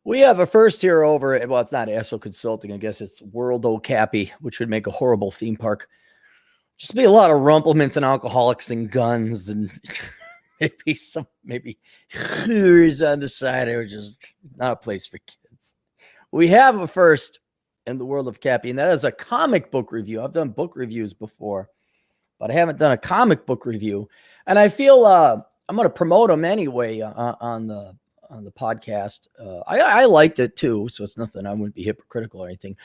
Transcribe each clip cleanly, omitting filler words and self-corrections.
We have a first here over at, well, it's not ASO Consulting. I guess it's World O'Cappy, which would make a horrible theme park. Just be a lot of rumplements and alcoholics and guns and maybe hooters on the side. It was just not a place for kids. We have a first in the world of Cappy, and that is a comic book review. I've done book reviews before, but I haven't done a comic book review. And I feel I'm going to promote them anyway on the podcast. I liked it too, so it's nothing. I wouldn't be hypocritical or anything.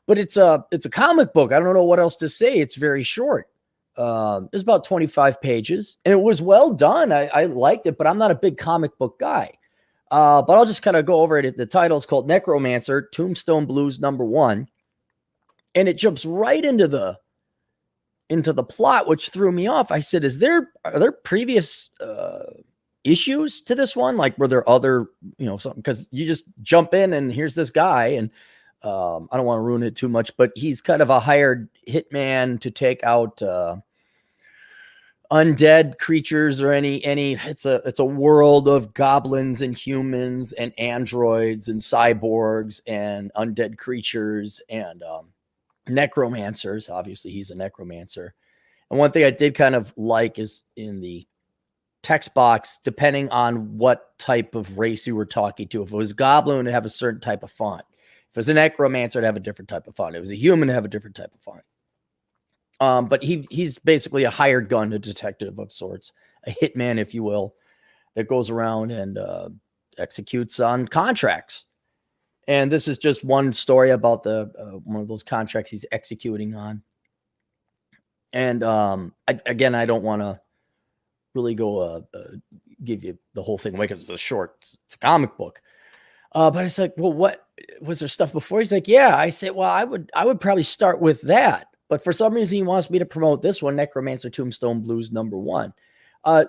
But it's a comic book. I don't know what else to say. It's very short. It's about 25 pages, and it was well done. I liked it, but I'm not a big comic book guy. But I'll just kind of go over it. The title is called Necromancer, Tombstone Blues #1, and it jumps right into the plot, which threw me off. I said, are there previous issues to this one? Like, were there other, something? Because you just jump in and here's this guy, and I don't want to ruin it too much, but he's kind of a hired hitman to take out undead creatures or any. It's a world of goblins and humans and androids and cyborgs and undead creatures and necromancers. Obviously, he's a necromancer. And one thing I did kind of like is in the text box, depending on what type of race you were talking to. If it was goblin, it'd have a certain type of font. If it was a necromancer, it'd have a different type of font. If it was a human, it'd have a different type of font. But he's basically a hired gun, a detective of sorts, a hitman, if you will, that goes around and executes on contracts. And this is just one story about one of those contracts he's executing on. And I don't want to really go give you the whole thing away because it's a comic book. But it's like, well, what was there stuff before? He's like, yeah. I said, well, I would probably start with that. But for some reason, he wants me to promote this one, Necromancer Tombstone Blues #1.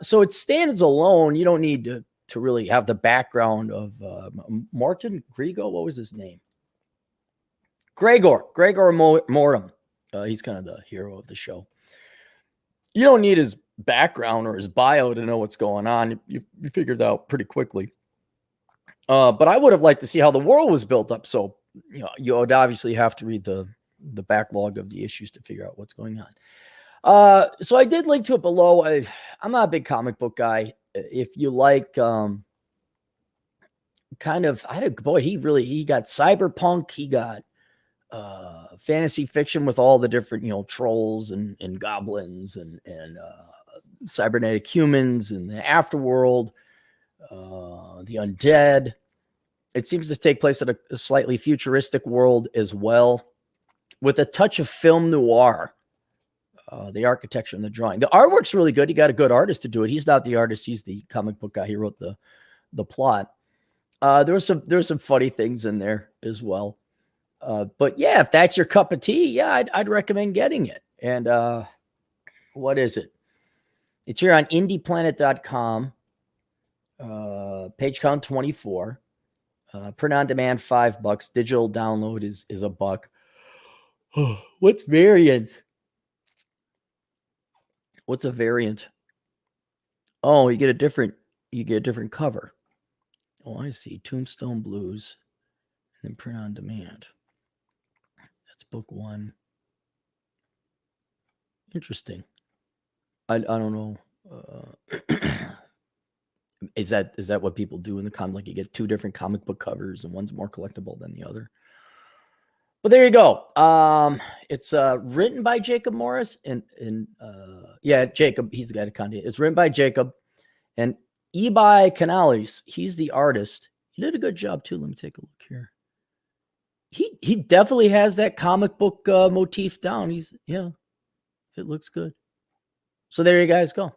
So it stands alone. You don't need to really have the background of Martin Grego. What was his name? Gregor Mortem. He's kind of the hero of the show. You don't need his background or his bio to know what's going on. You figured it out pretty quickly. But I would have liked to see how the world was built up. So, you would obviously have to read the backlog of the issues to figure out what's going on. So I did link to it below. I'm not a big comic book guy. If you like, he got cyberpunk. He got fantasy fiction with all the different, trolls and goblins and cybernetic humans and the afterworld, the undead. It seems to take place at a slightly futuristic world as well, with a touch of film noir. The architecture and the drawing. The artwork's really good. He got a good artist to do it. He's not the artist. He's the comic book guy. He wrote the plot. There's some funny things in there as well. But yeah, if that's your cup of tea, yeah, I'd recommend getting it. And what is it? It's here on indieplanet.com. Page count 24. Print on demand $5. Digital download is $1. What's variant? What's a variant? Oh, you get a different cover. Oh, I see. Tombstone Blues, and then print on demand. That's book 1. Interesting. I don't know. Is that what people do in the comic? Like, you get 2 different comic book covers, and one's more collectible than the other. But there you go. It's written by Jacob Morris and Jacob. He's the guy to contact. It's written by Jacob and Ebi Canales. He's the artist. He did a good job too. Let me take a look here. He definitely has that comic book motif down. It looks good. So there you guys go.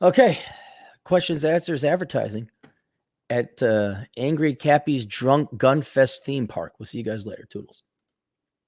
Okay, questions, answers, advertising at Angry Cappy's Drunk Gun Fest theme park. We'll see you guys later. Toodles.